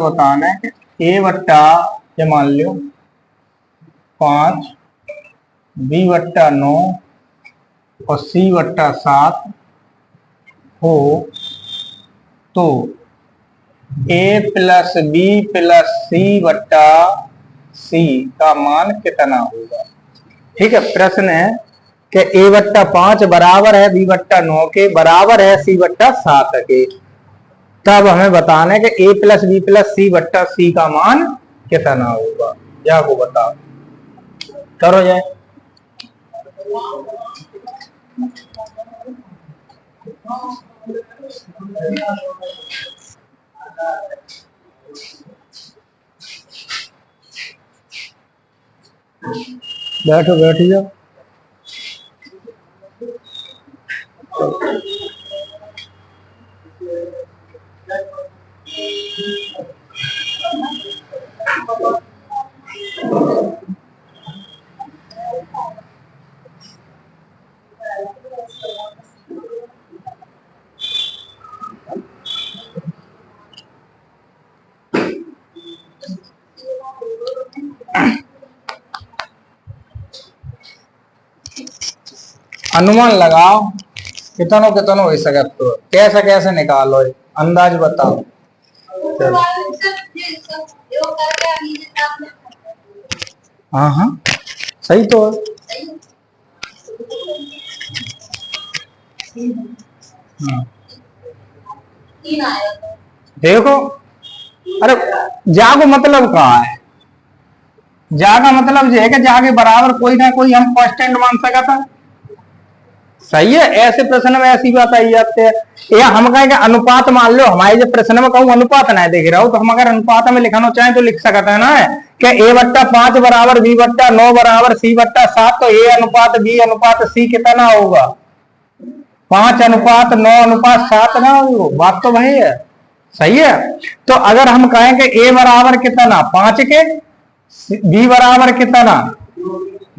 बताना है कि ए वट्टा ये मान लो 5, बी वट्टा 9 और सी वट्टा 7 हो तो ए प्लस बी प्लस सी वट्टा सी का मान कितना होगा। ठीक है, प्रश्न है कि ए वट्टा 5 बराबर है बी वट्टा 9 के, बराबर है सी वट्टा 7 के। तब हमें बताना है कि ए प्लस बी प्लस सी वट्टा सी का मान कितना होगा। या को बताओ, करो जाए। बैठो बैठ जाओ। अनुमान लगाओ कितनो कितनो हो सके, तो कैसे कैसे निकालो, अंदाज बताओ। हाँ हाँ सही तो है। हाँ। देखो, अरे जागो मतलब कहा है, जागा मतलब ये है कि जागे बराबर कोई ना कोई हम कांस्टेंट मान सका था। सही है, ऐसे प्रश्न में ऐसी बात आई जाती है। या हम कहें अनुपात मान लो, हमारे जो प्रश्न में कहूँ अनुपात ना देख रहा हो तो हम अगर अनुपात में लिखाना चाहें तो लिख सकते हैं ना कि ए वट्टा 5 बराबर बी वट्टा 9 बराबर सी वट्टा 7, तो ए अनुपात बी अनुपात सी कितना होगा, 5 अनुपात 9 अनुपात 7 ना हो। बात तो वही है, सही है। तो अगर हम कहें कि ए बराबर कितना 5 के, बी बराबर कितना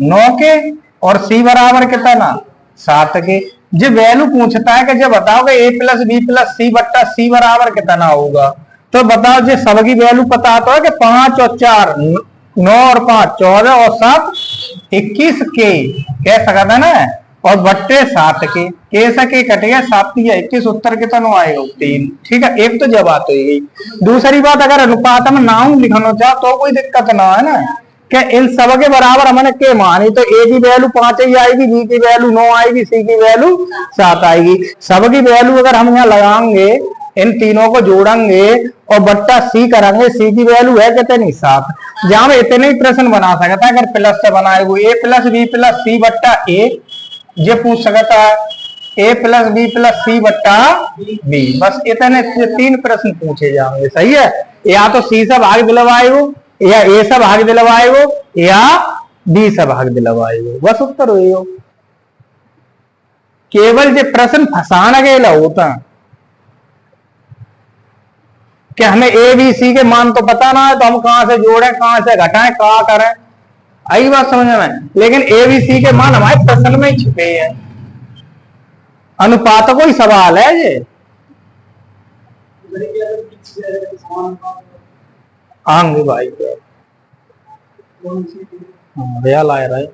9 के और सी बराबर कितना 7 के, जो वैल्यू पूछता है कि जब बताओ कि ए प्लस बी प्लस सी बट्टा सी बराबर कितना होगा, तो बताओ जो सबकी वैल्यू पता तो है कि 5 और 4 9 और 5 14 और 7 21 के कह सकता है ना, और बट्टे 7 के कैसे के कट गया 7 या 21, उत्तर कितना आएगा 3। ठीक है, एक तो जवाब तो गई। दूसरी बात, अगर अनुपात में नाम लिखना चाहो तो कोई दिक्कत ना है ना, कि इन सब के बराबर हमने के मानी, तो ए की वैल्यू 5 ही आएगी, बी की वैल्यू 9 आएगी, सी की वैल्यू 7 आएगी। सब की वैल्यू अगर हम यहाँ लगाएंगे, इन तीनों को जोड़ेंगे और बट्टा सी करेंगे, सी की वैल्यू है कितनी 7। जहां में इतने ही प्रश्न बना सकता है, अगर प्लस से बनाए हुए ए प्लस बी प्लस सी बट्टा ए, ये पूछ सकता है ए प्लस बी प्लस सी बट्टा बी, बस इतने 3 प्रश्न पूछे जाएंगे। सही है, या तो सी से भाग दिलवाए हो, या ए से भाग दिलवाए हो, या बी से भाग दिलवाए हो, बस उत्तर हो। केवल जो प्रश्न फंसाना गेला होता कि हमें ए बी सी के मान तो पता ना है, तो हम कहां से जोड़ें कहां से घटाएं कहां करें, आई बात समझ में। लेकिन ए बी सी के मान हमारे प्रश्न में ही छुपे हैं। अनुपात कोई सवाल है ये, आंगे भाई भैया लाए रहे।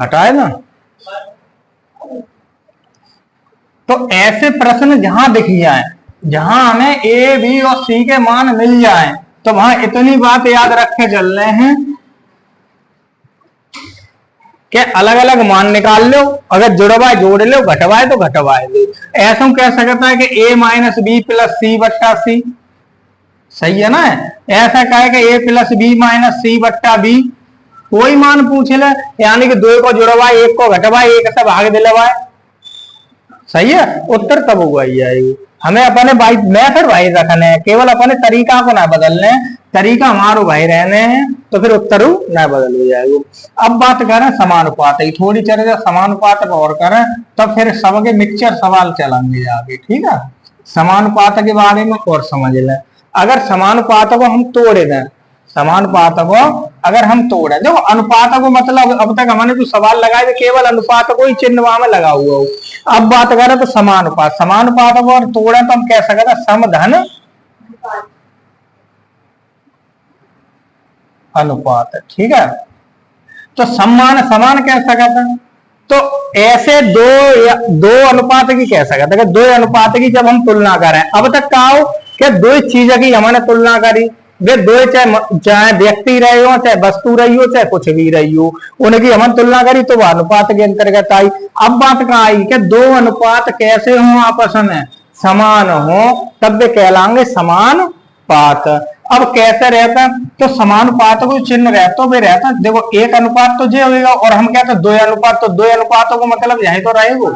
हटाए ना, तो ऐसे प्रश्न जहां दिख जाए, जहां हमें ए बी और सी के मान मिल जाए, तो वहां इतनी बात याद रख के चल रहे हैं कि अलग अलग मान निकाल लो, अगर जुड़वाए जोड़ लो, घटवाए तो घटवाए लो। ऐसा कह सकता है कि ए माइनस बी प्लस सी बट्टा सी, सही है ना। ऐसा कहे कि ए प्लस बी माइनस सी बट्टा बी, कोई मान पूछ ले, यानी कि 2 को जुड़वाए 1 को घटवाए 1 से भाग दिलवाए, सही है, उत्तर तब हुआ ही आएगी। हमें अपने भाई मेथड भाई रखने हैं, केवल अपने तरीका को ना बदलने, तरीका हमारो भाई रहने हैं, तो फिर उत्तर ना बदल हो जाएगा। अब बात करें समानुपात की, थोड़ी चर्चा समानुपात पर और करें, तब फिर सबके मिक्सचर सवाल चलेंगे आगे। ठीक है। समानुपात के बारे में और समझ लें। अगर समानुपात को हम तोड़ दें, समानुपात को अगर हम तोड़े, देखो अनुपात को मतलब अब तक हमने जो सवाल लगाए थे केवल अनुपात को ही चिन्ह वहां में लगा हुआ हो। अब बात करें तो समानुपात, समानुपात को और तोड़े तो हम कह सकते हैं समधन अनुपात, ठीक है। तो समान समान कह सकते हैं, तो ऐसे दो अनुपात की कह सकते हैं, दो अनुपात की जब हम तुलना करें। अब तक कहा हो कि दो चीजों की हमने तुलना करी, वे दो चाहे व्यक्ति रहे हो, चाहे वस्तु रही हो, चाहे कुछ भी रही हो, उनकी हमने तुलना करी तो वह अनुपात के अंतर्गत आई। अब बात कहाँ आई कि दो अनुपात कैसे हो आपस में समान हो तब वे कहलाएंगे समानुपात। अब कैसे रहता, तो समानुपात को चिन्ह रहता वे रहता, देखो एक अनुपात तो जे होगा और हम कहते हैं दो अनुपात, तो दो अनुपातों को मतलब यही तो रहेगा।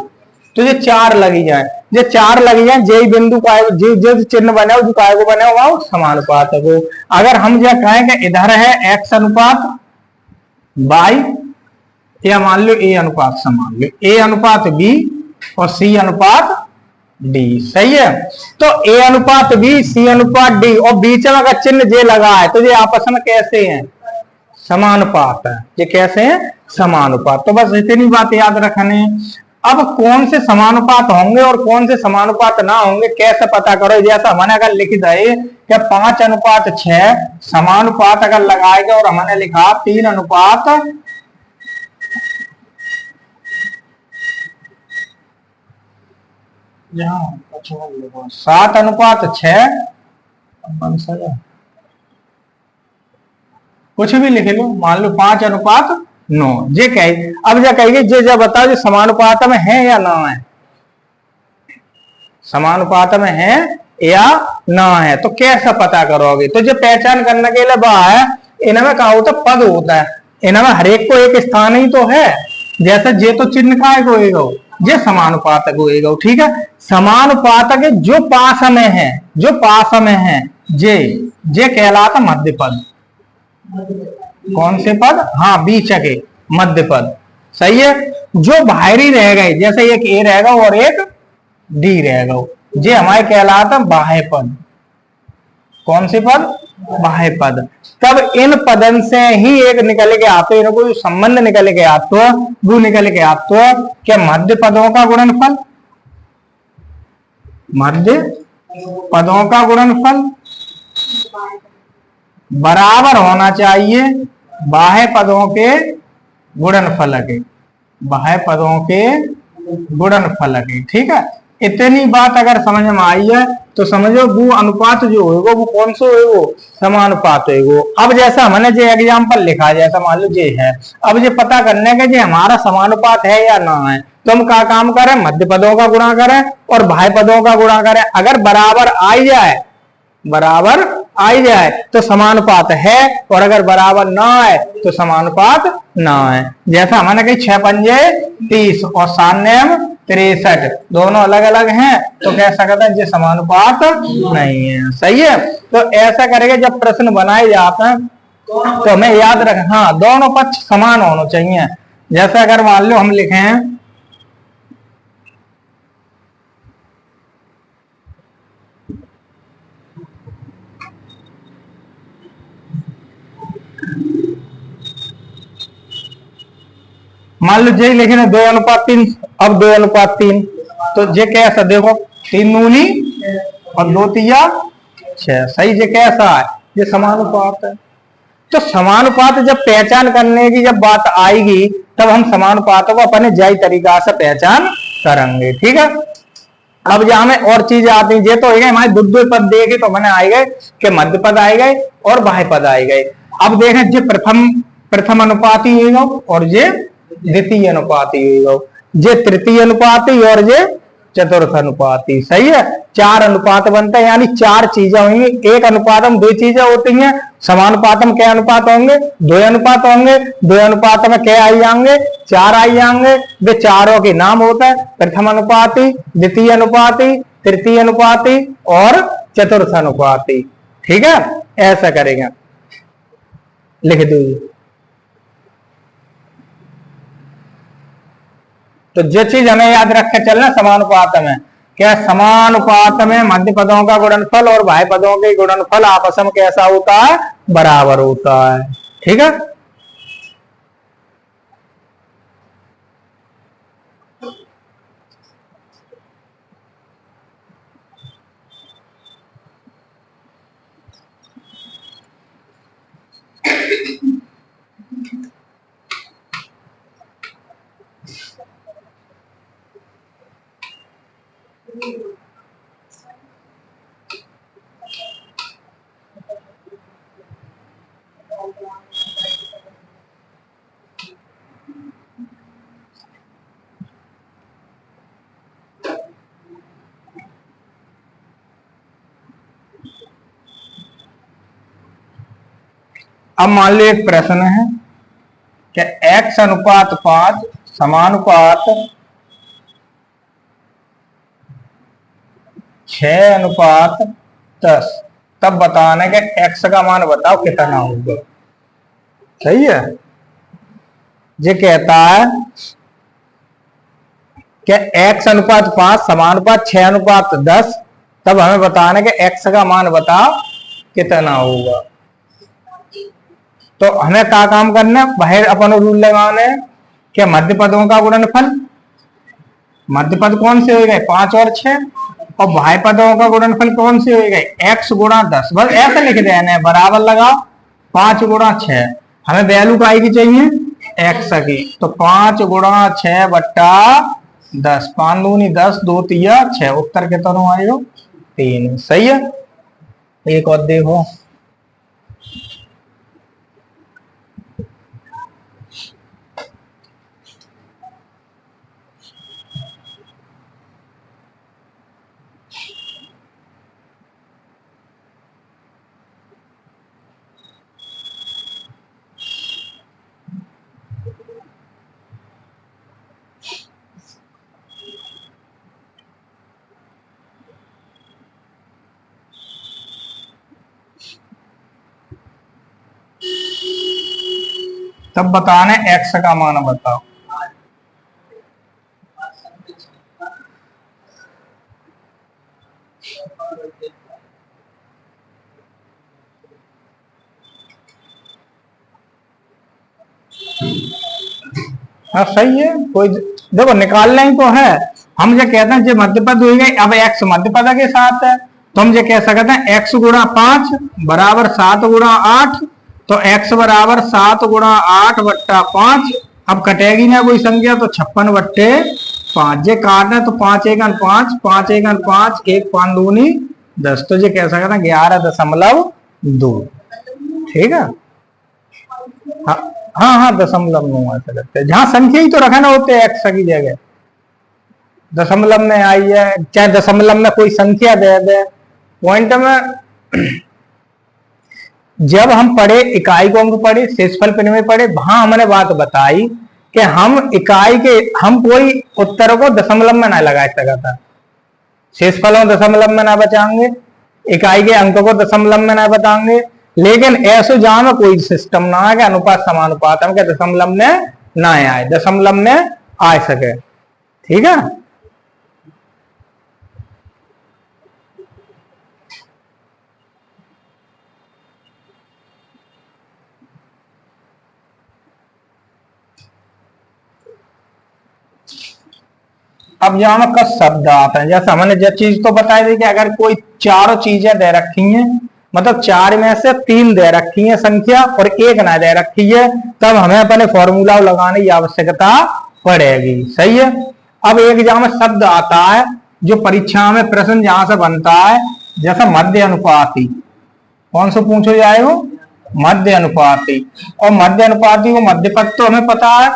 तो ये चार लगी जाए, ये चार लगी जाए, जे बिंदु का जो चिन्ह बने जो काय को बने वो समानुपात को। अगर हम जो कहें कि इधर है एक्स अनुपात बाई, या मान लो ए अनुपात समान लो ए अनुपात बी और सी अनुपात डी, सही है। तो ए अनुपात बी सी अनुपात डी और बीच में अगर चिन्ह जे लगा है तो ये आपस में कैसे हैं समानुपात है, ये कैसे हैं समानुपात। तो बस इतनी बात याद रखने। अब कौन से समानुपात होंगे और कौन से समानुपात ना होंगे कैसे पता करो, जैसा हमने अगर लिख दे कि 5:6 समानुपात अगर लगाएगा और हमने लिखा 3:7 कुछ भी लिख लो, मान लो 5:9, ये कहे। अब क्या कहेंगे जे जब बताओ जो समानुपात में है या ना है, समानुपात में है या ना है, तो कैसे पता करोगे। तो जो पहचान करने के लिए वह है, इनमें कहा होता पद होता है, इनमें हर एक को एक स्थान ही तो है। जैसे जे तो चिन्ह का होएगा, ये समानुपातक होएगा, ठीक है। समानुपातक जो पास में है, जो पास में है जे कहलाता मध्य पद। कौन से पद, हाँ बीच के मध्य पद, सही है। जो बाहरी रह गए, जैसे एक ए रहेगा और एक डी रहेगा, जे हमारे कहलाता बाह्य पद। कौन से पद, बाह्य पद। तब इन पदन से ही एक निकल के आते, इनको जो संबंध निकल के आते वो निकल के आते क्या मध्य पदों का गुणनफल, मध्य पदों का गुणनफल बराबर होना चाहिए बाह्य पदों के गुणनफल के, बाह्य पदों के गुणनफल के, ठीक है। इतनी बात अगर समझ में आई है तो समझो वो अनुपात जो होगा वो कौन सा होगा, समानुपात होगा। अब जैसा हमने जो एग्जाम्पल लिखा, जैसा मान लो जे है, अब ये पता करने का जो हमारा समानुपात है या ना है, तो हम क्या काम करें, मध्य पदों का गुणा करें और बाह्य पदों का गुणा करें। अगर बराबर आई जाए, बराबर आई जाए तो समानुपात है, और अगर बराबर ना आए तो समानुपात ना है। जैसा हमने कही 6×5 = 30 और 7×9 = 63, दोनों अलग अलग हैं तो कह सकते हैं ये समानुपात नहीं है, सही है। तो ऐसा करेंगे जब प्रश्न बनाए जाते हैं तो हमें याद रख, हाँ दोनों पक्ष समान होने चाहिए। जैसे अगर मान लो हम लिखे हैं मान लो जे लिखे 2:3, अब 2:3 तो जे कैसा देखो 3 दूनी और 2 तिया 6, सही। जे कैसा है, ये समानुपात है। तो समानुपात जब पहचान करने की जब बात आएगी तब हम समानुपातों को अपने जय तरीका से पहचान करेंगे, ठीक है। अब जहां में और चीजें आती हैं, ये तो हो गए हमारे दो पद देखे तो मैंने आए गए कि मध्य पद आए गए और बाह्य पद आए गए। अब देखें जो प्रथम अनुपाती होगा और ये द्वितीय अनुपाती होगा, ये तृतीय अनुपाती और ये चतुर्थ अनुपाती, सही है। 4 अनुपात बनते हैं, यानी 4 चीजें होंगी। एक अनुपात में 2 चीजें होती हैं, समानुपात में क्या अनुपात होंगे, 2 अनुपात होंगे। 2 अनुपात में क्या आई जाएंगे, 4 आई जाएंगे। वे चारों के नाम होता है प्रथम अनुपाती, द्वितीय अनुपाती, तृतीय अनुपाती और चतुर्थ अनुपाती, ठीक है। ऐसा करेंगे, लिख दीजिए। तो जो चीज हमें याद रख के चलना समानुपात में क्या समानुपात में मध्य पदों का गुणनफल और बाह्य पदों के गुणनफल आपस में कैसा होता है, बराबर होता है। ठीक है, अब मान लो एक प्रश्न है कि x अनुपात 5 समानुपात 6 अनुपात 10, तब बताना है कि x का मान बताओ कितना होगा। सही है, ये कहता है कि x अनुपात 5 समानुपात 6 अनुपात 10, तब हमें बताना है कि x का मान बताओ कितना होगा। तो हमें क्या काम करना है, बाहर अपन रूल लगाने कि मध्य पदों का गुणनफल, मध्य पद कौन से हो गए 5 और 6, और बाह्य पदों का गुणनफल कौन से हो गए x गुणा 10। बस ऐसा लिख देना, बराबर लगाओ 5 गुणा 6, हमें वैल्यू का की चाहिए x की, तो 5 गुणा 6 बट्टा 10, 5 दूनी 10, 2 तिया 6, उत्तर कितना आएगा 3। सही है, एक और देखो, तब बताने x का मान बताओ। हाँ सही है, कोई देखो निकालना ही तो है। हम जो कहते हैं जो मध्य पद हुई गई, अब x मध्य पद के साथ है, तो हम जो कह सकते हैं x गुणा 5 बराबर 7 गुणा 8, तो x बराबर 7 गुणा 8 बट्टा 5। अब कटेगी ना कोई संख्या, तो 56 बट्टे 5, जे काटना तो 5 एक 5, 5 एक 5, 1 5 दूनी 10, तो ये कह सकते हैं 11.2। ठीक है, हाँ हाँ हाँ, दशमलव में ऐसा लगता है, जहां संख्या ही तो रखना होते हैं एक्स की जगह, दशमलव में आई है, चाहे दशमलव में कोई संख्या दे दे पॉइंट में। जब हम पढ़े इकाई को अंक पढ़े, शेषफल परिमेय पढ़े, वहां हमने बात बताई कि हम इकाई के, हम कोई उत्तर को दशमलव में ना लगा सका था, शेषफल में दशमलव में ना बचाएंगे, इकाई के अंक को दशमलव में ना बताएंगे, लेकिन ऐसे जहां में कोई सिस्टम ना है कि अनुपात समानुपात हम के दशमलव में ना आए, दशमलव में आ सके। ठीक है, अब यहाँ में कस शब्द आते हैं, जैसे हमने जो चीज तो बताई थी कि अगर कोई चारों चीजें दे रखी हैं, मतलब 4 में से 3 दे रखी है संख्या और 1 ना दे रखी है, तब हमें अपने फॉर्मूला लगाने की आवश्यकता पड़ेगी। सही है, अब एक जहां में शब्द आता है जो परीक्षा में प्रश्न जहां से बनता है, जैसा मध्य अनुपाती, कौन सा पूछो जाएगा मध्य अनुपाती, और मध्य अनुपाती को मध्य पद तो हमें पता है,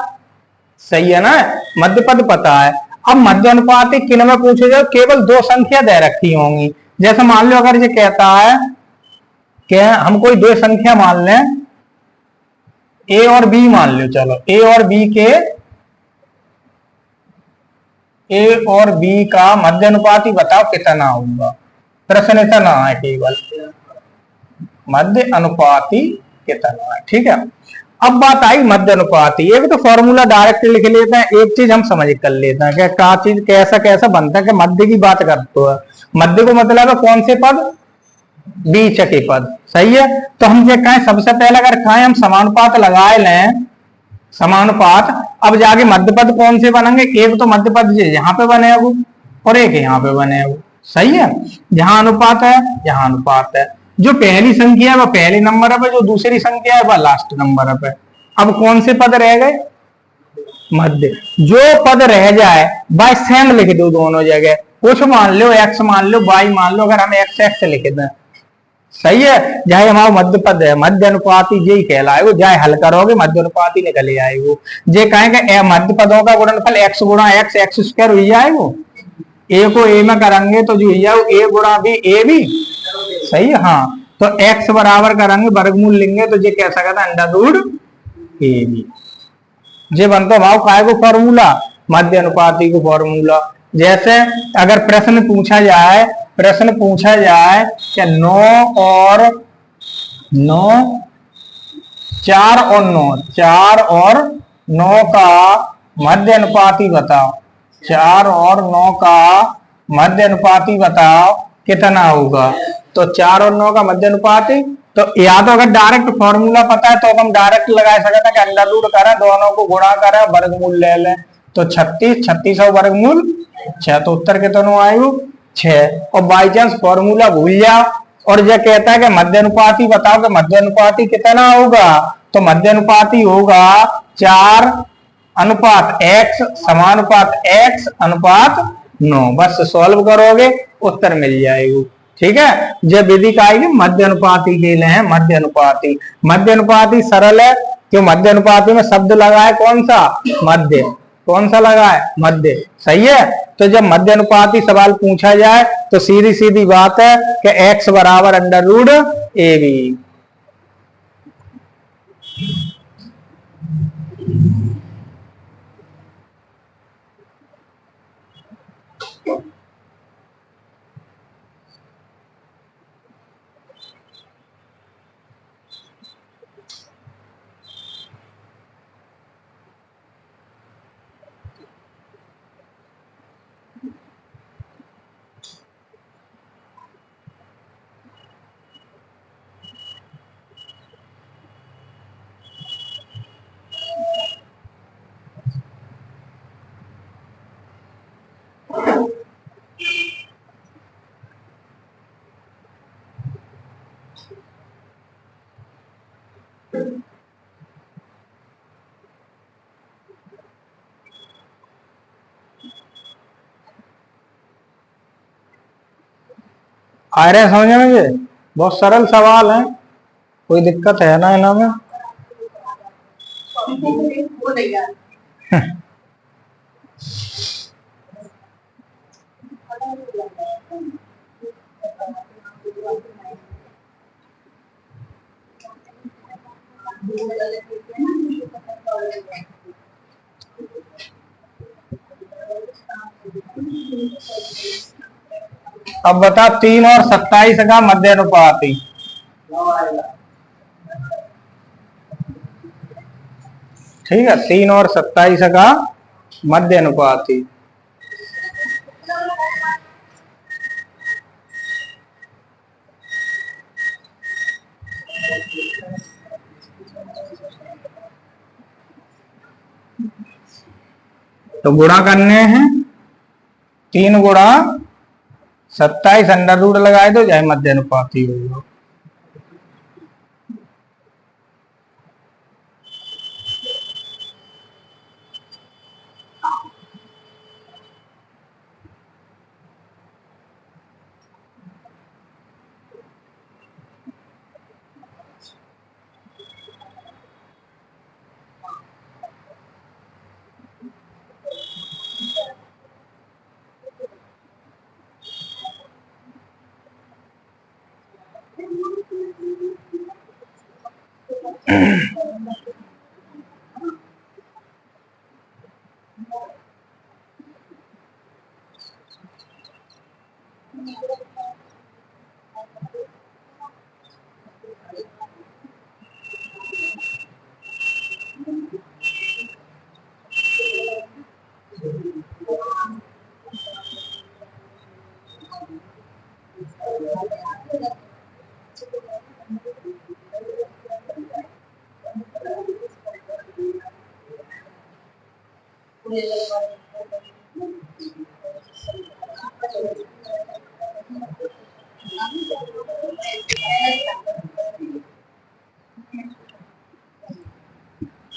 सही है ना, मध्य पद पता है। अब मध्य अनुपाती किन में पूछे जाए, केवल 2 संख्या दे रखी होंगी, जैसे मान लो अगर ये कहता है कि हम कोई 2 संख्या मान लें, ए और बी मान लो, चलो ए और बी का मध्य अनुपाती बताओ कितना होगा, प्रश्न इतना है केवल मध्य अनुपाती कितना है। ठीक है, अब बात आई मध्य अनुपाती। एक तो फॉर्मूला डायरेक्ट लिख लेते हैं, एक चीज हम समझ कर लेते हैं कि का चीज कैसा कैसा बनता है। कि मध्य की बात करते हैं, मध्य को मतलब है कौन से पद, बीच के पद, सही है। तो हम ये कहें सबसे पहले अगर कहें हम समानुपात लगाए लें, समानुपात, अब जाके मध्य पद कौन से बनेंगे, एक तो मध्य पद यहाँ पे बने वो और एक यहाँ पे बने वो, सही है। जहां अनुपात है यहाँ अनुपात है, जो पहली संख्या है वह पहले नंबर पे, जो दूसरी संख्या है वह लास्ट नंबर पे। अब कौन से पद रह गए, मध्य। जो पद रह जाए बाय सेम लिख दो दोनों जगह, कुछ मान लो एक्स मान लो वाई मान लो, अगर हम एक्स एक्स लिख दें, सही है। चाहे हमारा मध्य पद है, मध्य अनुपाती यही कहलाए वो, जाए हल करोगे मध्य अनुपाती निकले आए वो। जे कहेंगे मध्य पदों का गुणनफल एक्स गुणा एक्स एक्स स्क्वायर हुई जाए वो, ए को ए में करेंगे तो जो ए गुणा बी ए बी, सही है। हाँ, तो एक्स बराबर करेंगे वर्गमूल लेंगे तो ये कैसा कहता है अंडर रूट ए बी। ये बनता भाव काय को फॉर्मूला, मध्य अनुपाती को फॉर्मूला। जैसे अगर प्रश्न पूछा जाए, प्रश्न पूछा जाए कि 9 और 9, 4 और 9, 4 और 9 का मध्य अनुपाती बताओ, 4 और 9 का मध्य अनुपाती बताओ कितना होगा। तो 4 और 9 का मध्य अनुपाती, तो या तो अगर डायरेक्ट फॉर्मूला पता है तो हम डायरेक्ट लगा सकते हैं कि अंडर रूट करें, दोनों को गुणा करें, वर्गमूल ले लें। तो 36, 36 और वर्गमूल 6, तो उत्तर कितना आयु 6। और बाई चांस फॉर्मूला भूल जाओ और यह कहता है कि मध्य अनुपाती बताओ कि मध्य अनुपाती कितना होगा, तो मध्य अनुपाती होगा 4 अनुपात x समानुपात x अनुपात 9। बस सॉल्व करोगे उत्तर मिल जाएगी, ठीक है। जब विधि का आएगी मध्य अनुपाती के लिए है, मध्य अनुपाती। मध्य अनुपाती सरल है, क्यों मध्य अनुपाती में शब्द लगा है कौन सा, मध्य। कौन सा लगा है, मध्य, सही है। तो जब मध्य अनुपाती सवाल पूछा जाए तो सीधी सीधी बात है कि x बराबर अंडर रूट ए बी। आ रहे हैं समझ में, ये बहुत सरल सवाल है, कोई दिक्कत है ना इनमें। अब बता 3 और 27 का मध्य अनुपाती। ठीक है, 3 और 27 का मध्य अनुपाती। तो गुणा करने हैं, 3 गुणा 27 अंडर रूट लगाए तो जाए मध्य अनुपाती होगा।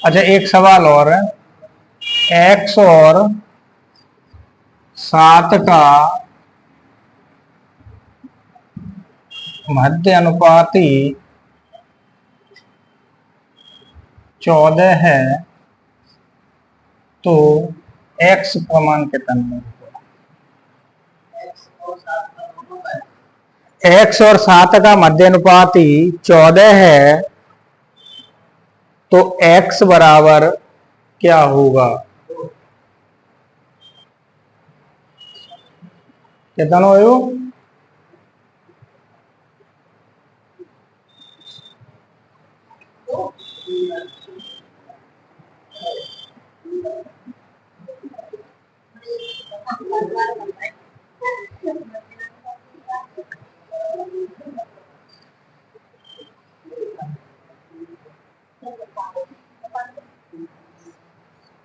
अच्छा, एक सवाल और है। x और 7 का मध्य अनुपाती 14 है, तो x का मान कितना है? x और 7 का मध्य अनुपाती 14 है, तो x बराबर क्या होगा? कितना हो?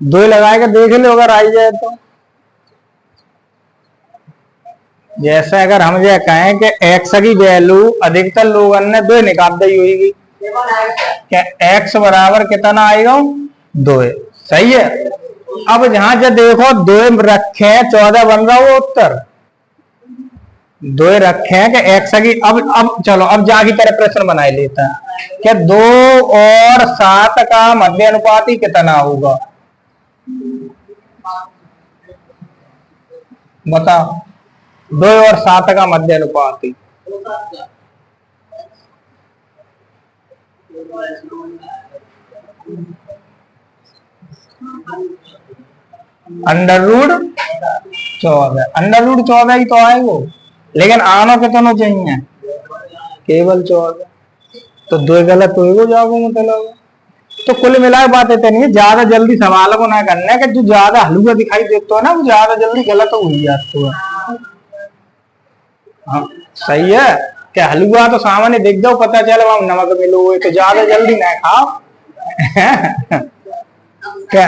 दो लगा के देख लो, अगर आई जाए तो। जैसे अगर हम ये कहें कि x की वैल्यू अधिकतर लोगों ने दो निकाल दी होगी, क्या x बराबर कितना आएगा? 2। सही है। अब जहां जब देखो 2 रखे 14 बन रहा हो उत्तर, 2 रखे हैं कि x की। अब चलो, अब जागी तरह प्रश्न बनाए लेता है कि 2 और 7 का मध्य अनुपाती कितना होगा? बताओ, 2 और 7 का मध्य अनुपाती। अंडर रूट 14 ही तो आए वो, लेकिन आनो कितनों चाहिए? केवल 14। तो 2 गलत हो जाओगे मतलब। तो कुल मिला के बात इतनी है, ज्यादा जल्दी सवाल को ना करना है कि जो ज्यादा हलुआ दिखाई देता है ना, वो ज्यादा जल्दी गलत हो ही जाता है। हाँ, सही है। क्या हलुआ तो सामान्य देख जाओ, पता चले वहां नमक मिलो, तो ज्यादा जल्दी ना खाओ। क्या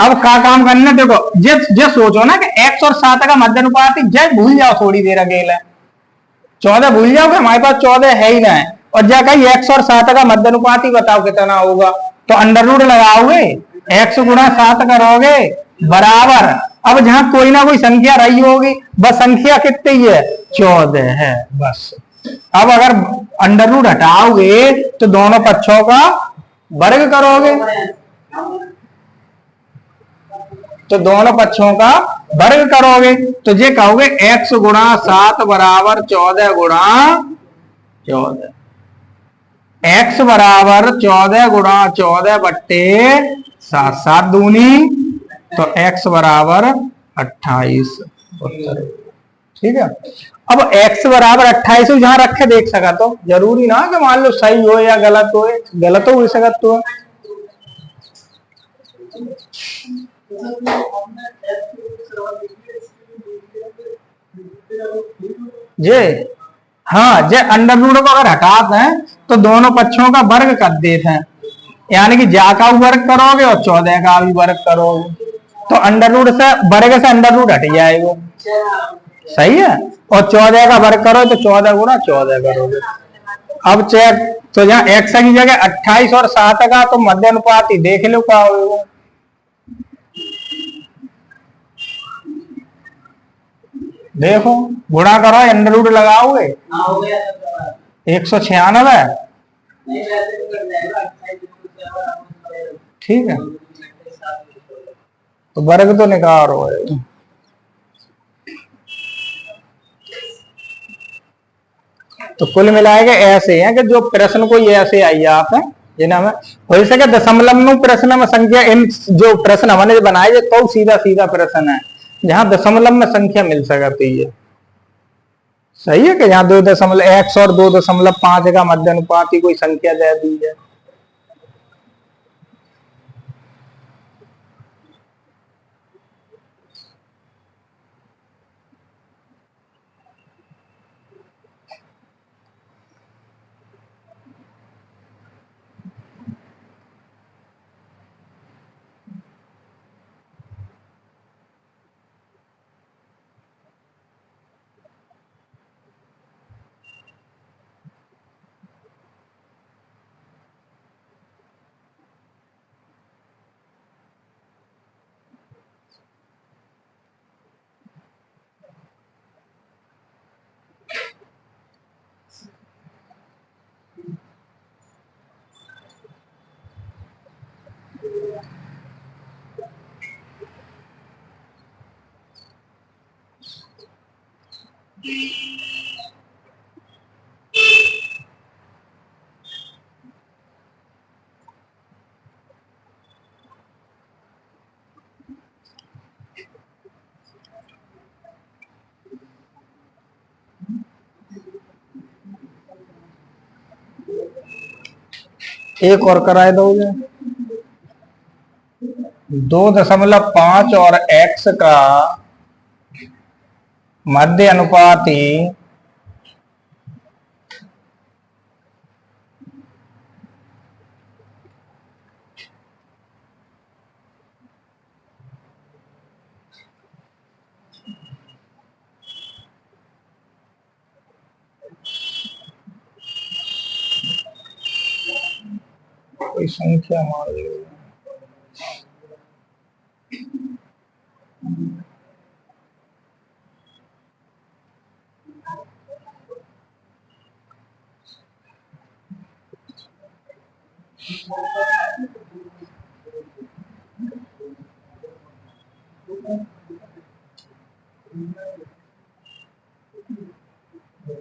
अब का काम करना, देखो जे सोचो ना कि x और 7 का मध्य अनुपात जय भूल जाओ, थोड़ी देर अकेले 14 भूल जाओ कि हमारे पास 14 है ही ना है, और जा कहीं x और 7 का मध्य अनुपात ही बताओ कितना होगा, तो अंडर रूट लगाओगे, x गुणा 7 करोगे बराबर। अब जहां कोई ना कोई संख्या रही होगी, बस संख्या कितनी है? 14 है बस। अब अगर अंडर रूट हटाओगे तो दोनों पक्षों का वर्ग करोगे, तो दोनों पक्षों का वर्ग करोगे, तो ये कहोगे x गुणा 7 बराबर 14 गुणा 14। x बराबर 14 गुणा 14 बट्टे 7, 7 दूनी, तो x बराबर 28 उत्तर। ठीक है। अब x बराबर 28 जहां रखे देख सका, तो जरूरी ना कि मान लो सही हो या गलत हो, गलत हो सकता तो जे। हाँ, जे अंडर रूट को अगर हटाते हैं तो दोनों पक्षों का वर्ग कर देते हैं, यानी कि जा का भी वर्ग करोगे और 14 का भी वर्ग करोगे, तो अंडर रूट से वर्ग से अंडर रूट हट जाएगा। सही है। और 14 का वर्ग करो तो 14 गुणा 14 करोगे। अब चेक, तो यहाँ x की जगह 28 और 7 का तो मध्य अनुपात ही देख लो क्या होगा। देखो, गुणा करो, अंडर रूट लगाओगे, 196। ठीक है, तो वर्ग तो निकाल रहे हो। तो कुल मिलाएगा ऐसे है कि जो प्रश्न कोई ऐसे आई आप है जिन्हें हमें हो सके दशमलव में प्रश्न में संख्या, इन जो प्रश्न हमने बनाए तो सीधा सीधा प्रश्न है जहां दशमलव में संख्या मिल सकती है। सही है कि जहां 2.x और 2.5 का मध्य अनुपात की कोई संख्या दे दी है। एक और कराए दो। 2.5 और x का मध्य अनुपाती कोई संख्या मान लो।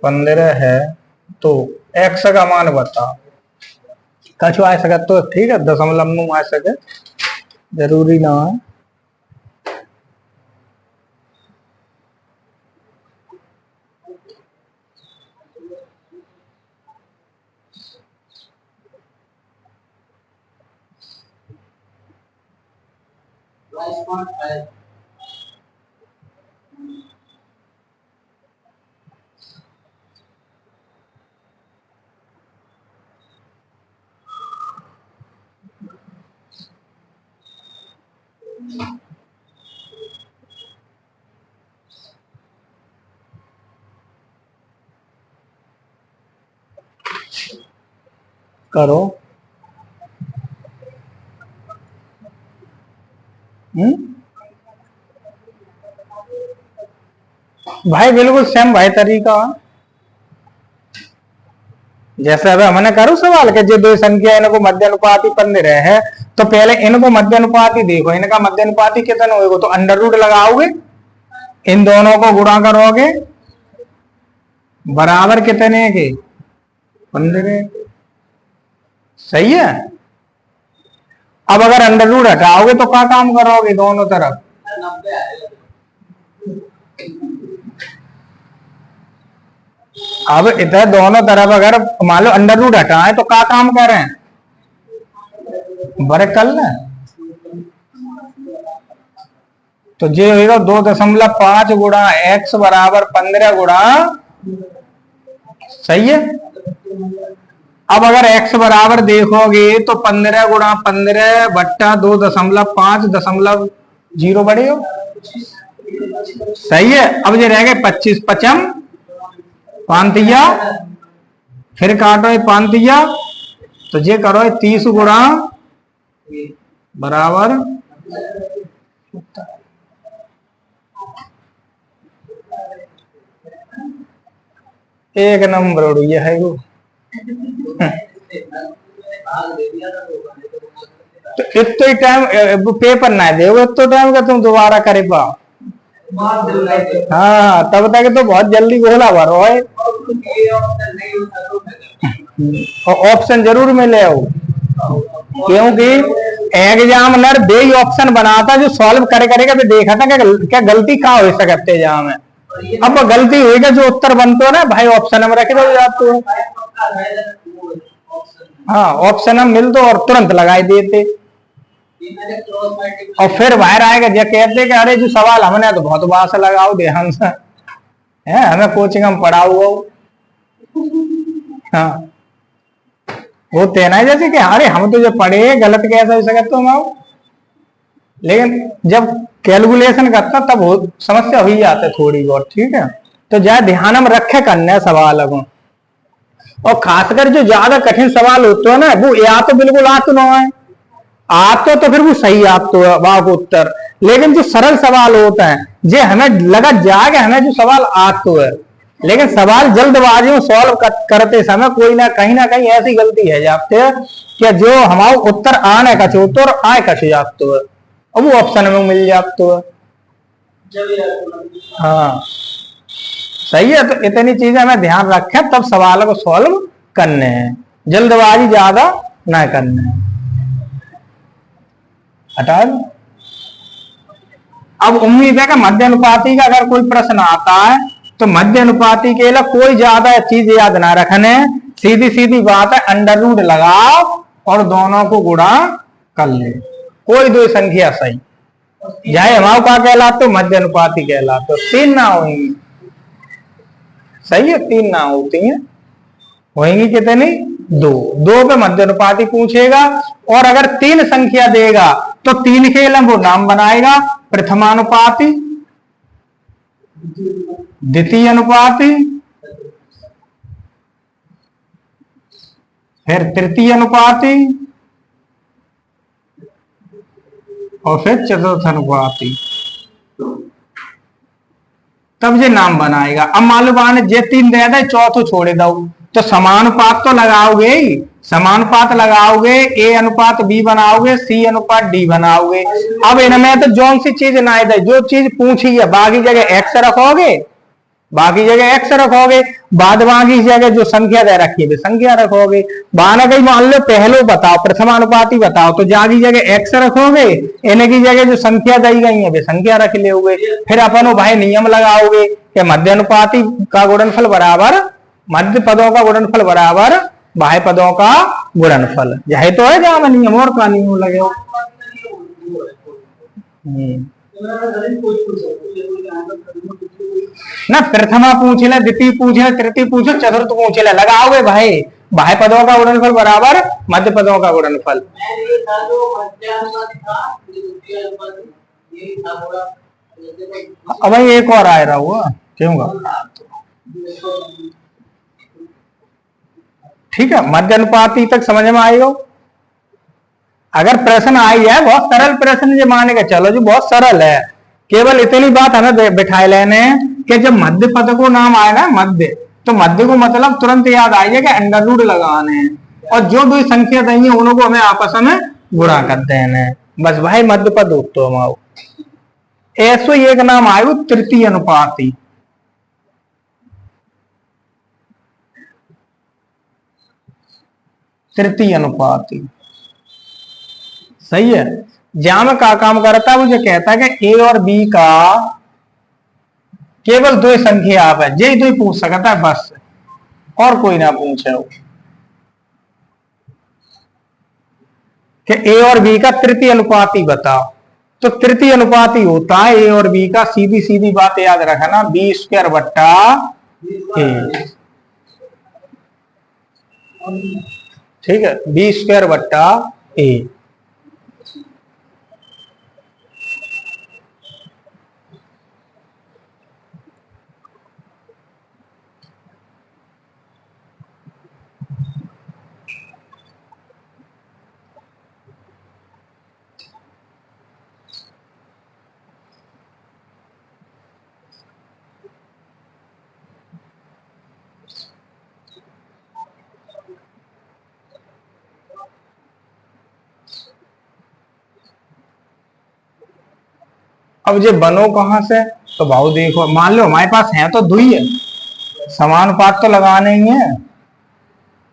पंद्रह है तो x का मान बताओ। कछु आ सके तो ठीक है, दशमलव में आ सके, जरूरी ना है। करो। भाई बिल्कुल सेम भाई तरीका। जैसे अब हमने करो सवाल के जो दो संख्या इनको मध्य अनुपाती 15 है, तो पहले इनको मध्य अनुपाती देखो, इनका मध्य अनुपाती कितना होगा, तो अंडर रूट लगाओगे, इन दोनों को गुणा करोगे, बराबर कितने के 15। सही है। अब अगर अंडर रूट हटाओगे तो क्या काम करोगे, दोनों तरफ अब इधर दोनों तरफ अगर मान लो अंडर रूट हटाए तो क्या काम कर रहे हैं, वर्ग कर लें। तो ये होगा 2.5 गुणा x बराबर 15 गुणा। सही है। अब अगर x बराबर देखोगे तो 15 गुणा 15 बट्टा 2.5 बड़े हो। सही है। अब ये रह गए 25 पचम 5 फिर काटो 5, तो ये करो 30 गुणा बराबर 1 नंबर ये है वो। तो इतना टाइम पेपर ना दे, इतना टाइम का तुम दोबारा करे पाओ। हाँ तब तक तो बहुत जल्दी गोला भरो है। ऑप्शन जरूर मिले हो, क्योंकि एग्जामिनर बे ऑप्शन बनाता जो सॉल्व करे करेगा तो देखा था क्या गलती कहाँ हो सकते एग्जाम में। अब गलती होगा जो उत्तर बनते हो ना भाई ऑप्शन में रखे दो जाते हो। हाँ ऑप्शन हम मिलते और तुरंत लगाई देते, और फिर बाहर आएगा जो कहते कि अरे जो सवाल हमने तो बहुत बार से लगाओ ध्यान से है, हमें कोचिंग में पढ़ा हुआ। हाँ वो तेना जैसे कि अरे हम तो जो पढ़े गलत कैसे हो सकते तुम आओ, लेकिन जब कैलकुलेशन करता तब समस्या हो ही जाती थोड़ी बहुत। ठीक है। तो ज्यादा ध्यान में रखे करने सवाल को, और खासकर जो ज्यादा कठिन सवाल होते हैं ना वो या तो बिल्कुल आते ना है, आते तो फिर वो सही आते है वहां उत्तर, लेकिन जो सरल सवाल होता है जे हमें लगा जाएगा हमें जो सवाल आते है, लेकिन सवाल जल्दबाजी में सॉल्व करते समय कोई ना कहीं ऐसी गलती है जाते हैं कि जो हमारा उत्तर आने का चोतो और आए का जाते है, अब वो ऑप्शन में मिल जाते है। हाँ सही है। तो इतनी चीजें हमें ध्यान रखें तब सवाल को सॉल्व करने हैं, जल्दबाजी ज्यादा ना करने हैं। हटा दो। अब उम्मीद है कि मध्य अनुपाती का अगर कोई प्रश्न आता है तो मध्य अनुपाती के लिए कोई ज्यादा चीज याद ना रखने, सीधी सीधी बात है अंडर रूट लगाओ और दोनों को गुणा कर ले, कोई दो संख्या सही, चाहे हमारे का कहलाते तो मध्य अनुपाती कहलाते, तीन ना होंगी, सही है, तीन ना होती हैं, होंगी कितनी, दो, दो पे मध्य अनुपाती पूछेगा, और अगर तीन संख्या देगा तो तीन के लिए वो नाम बनाएगा, प्रथमानुपाती, द्वितीय अनुपाती, फिर तृतीय अनुपाती, और फिर चतुर्थ अनुपाती, तब ये नाम बनाएगा। अब मालूम जे तीन दे दे, चौथो छोड़े दो, तो समानुपात तो लगाओगे ही, समानुपात लगाओगे, ए अनुपात बी बनाओगे, सी अनुपात डी बनाओगे। अब इनमें तो जौन सी चीज ना दे, जो चीज पूछी है बाकी जगह एक्स रखोगे, बाकी जगह एक्स रखोगे, बाद बाकी जगह जो संख्या दे रखी है संख्या रखोगे। बाना कहीं मान लो पहले बताओ, प्रथमानुपाती बताओ, तो जागी जगह एक्स रखोगे, इन्हें की जगह जो संख्या दी गई है वे संख्या रख लोगे। फिर अपन भाई नियम लगाओगे कि मध्य अनुपाती का गुणनफल बराबर मध्य पदों का गुणनफल बराबर बाह्य पदों का गुणनफल, यही तो है जहां में नियम, और का नियम लगे हो। ना प्रथमा पूछ ले, द्वितीय पूछ ले, तृतीय पूछ ले, चतुर्थ पूछ ले, लगाओगे भाई बाह्य पदों का गुणनफल बराबर मध्य पदों का गुणनफल। अब भाई एक और आ रहा हुआ क्यों, ठीक है, मध्य अनुपाती तक समझ में आई हो। अगर प्रश्न आई है बहुत सरल प्रश्न, जो मानेगा चलो जी बहुत सरल है, केवल इतनी बात हमें बिठाए लेने कि जब मध्य पद को नाम आए ना मध्य, तो मध्य को मतलब तुरंत याद आइए कि अंडर रूट लगाने हैं, और जो दो संख्या देंगे उनको हमें आपस में गुणा कर देने, बस भाई मध्य पद तो हम ऐसो एक नाम आयु तृतीय अनुपाती। तृतीय अनुपाती सही है, जहां में का काम करता है, वो जो कहता है कि ए और बी का केवल दो संख्या आप है, यही दो ही पूछ सकता है बस, और कोई ना पूछे हो कि ए और बी का तृतीय अनुपाती बताओ। तो तृतीय अनुपाती होता है ए और बी का, सीधी सीधी बात याद रखना, बी स्क्वायर बट्टा ए, ठीक है, बी स्क्वायर बट्टा ए। अब ये बनो कहां से, तो भाव देखो, मान लो हमारे पास है तो दुई है, समानुपात तो लगाने ही है,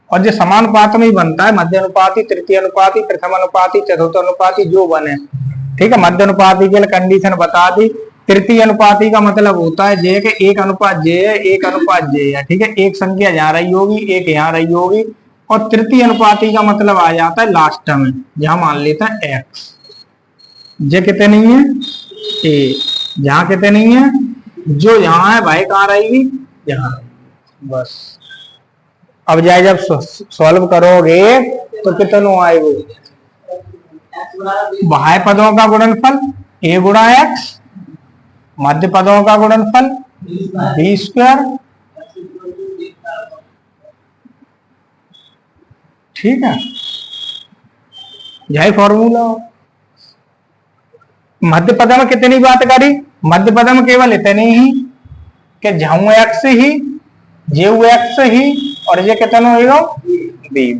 और जो समानुपात में ही बनता है मध्य अनुपाती, तृतीय अनुपाती, प्रथम अनुपाती, चतुर्थ अनुपाती, जो बने, ठीक है। मध्य अनुपाती के लिए कंडीशन बता दी। तृतीय अनुपाती का मतलब होता है जे के एक अनुपात जे है, एक अनुपात जे है, ठीक है, एक संख्या यहाँ रही होगी, एक यहाँ रही होगी, और तृतीय अनुपाती का मतलब आ जाता है लास्ट में, जहां मान लेता है एक्स, जे कितने नहीं है ए, जहां कितने नहीं है, जो यहाँ है भाई कहाँ रहेगी, यहाँ, बस। अब जाए जब सॉल्व करोगे तो कितनों आएगो, बाह्य पदों का गुणनफल ए गुणा एक्स, मध्य पदों का गुणनफल बी स्क्वायर, ठीक है, यही फॉर्मूला। मध्य पद में कितनी बात करी, मध्य पद में केवल इतनी ही कि जहू एक्स ही, जेऊ एक्स ही, और ये कितना होगा बी।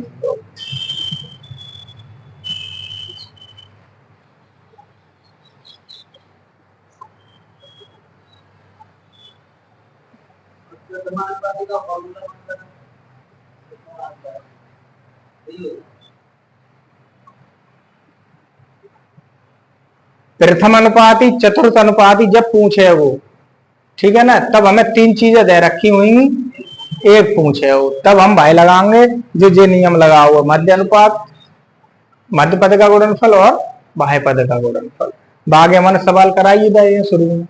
प्रथम अनुपाती, चतुर्थ अनुपाती जब पूछे वो, ठीक है ना, तब हमें तीन चीजें दे रखी हुई, एक पूछे हो, तब हम भाई लगाएंगे जो जे नियम लगा हुआ, मध्य अनुपात, मध्य पद का गुणनफल और बाह्य पद का गुणनफल। आगे मैंने सवाल कराइए था शुरू में।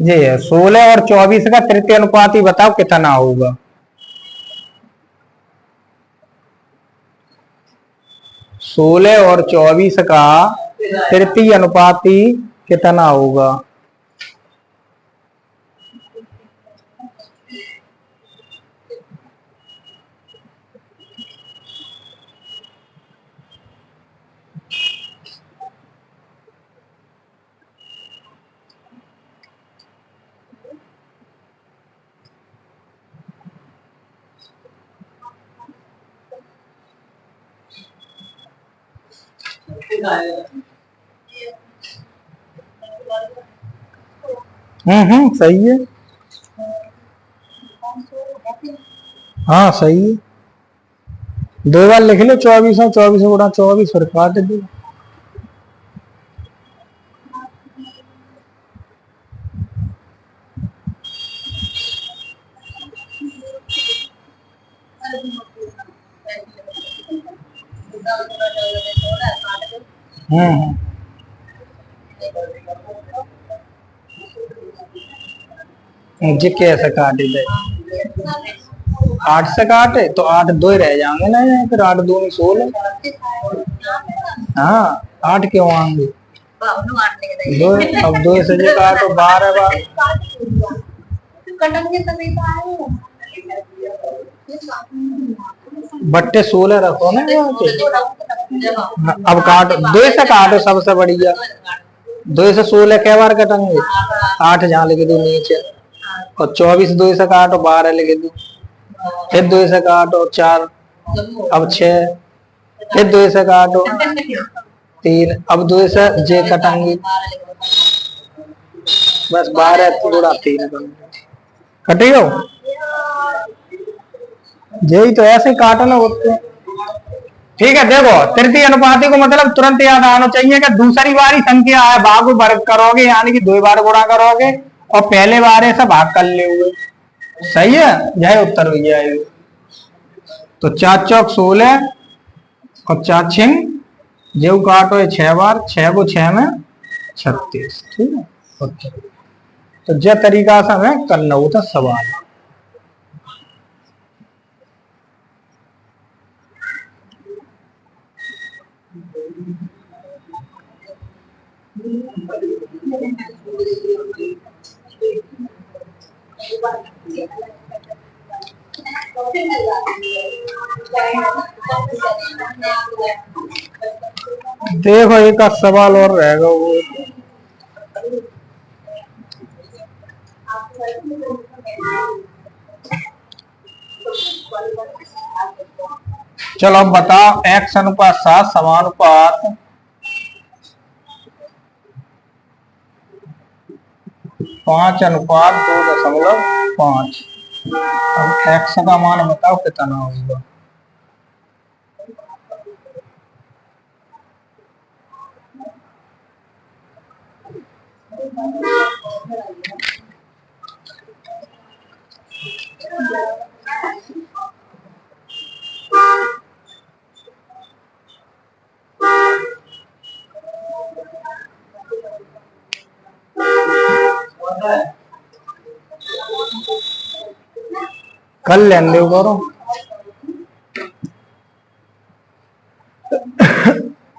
जी 16 और 24 का तृतीय अनुपाती बताओ कितना होगा। 16 और 24 का तृतीय अनुपाती कितना होगा। सही है। हाँ सही है। 2 बार लिख लो 24 और 24 गुणा 24 फिर काट दो। मुझे कैसे काटे थे 8 से काटे तो 8 दो ही रह जाएंगे ना, फिर 8 2 में 16। हाँ 8 क्यों आएंगे दो, अब 2 से जो काटो 12 बार बट्टे 16 रखो ना। अब काटो 2 से काटो सबसे बढ़िया। 2 से 16 कै बार कटेंगे 8 जहाँ लिख दो नीचे, और 24 2 से काटो 12 लिख दो, फिर 2 से काटो 4, अब 6, फिर 2 से काटो 3, अब 2 से जे कटेंगे बस 12 थोड़ा 3 कटेगा। यही तो ऐसे काटना होते हैं। ठीक है देखो तृतीय अनुपाती को मतलब तुरंत याद आना चाहिए कि दूसरी बारी संख्या है भाग वर्ग करोगे यानी कि 2 बार गुणा करोगे और पहले बार से भाग कर लोगे। सही है, यही उत्तर हो जाएगा। तो 4 चौक 16 और 4 छिंग जेऊ काटो है 6 बार, 6 को 6 में 36। ठीक है ओके। तो यह तरीका से हमें करना होता सवाल। देखो एक सवाल और रहेगा वो। चलो अब बताओ x अनुपात 7 समानुपात 5 अनुपात 2.5। अब x का मान बताओ कितना होगा। कर लेन दे करो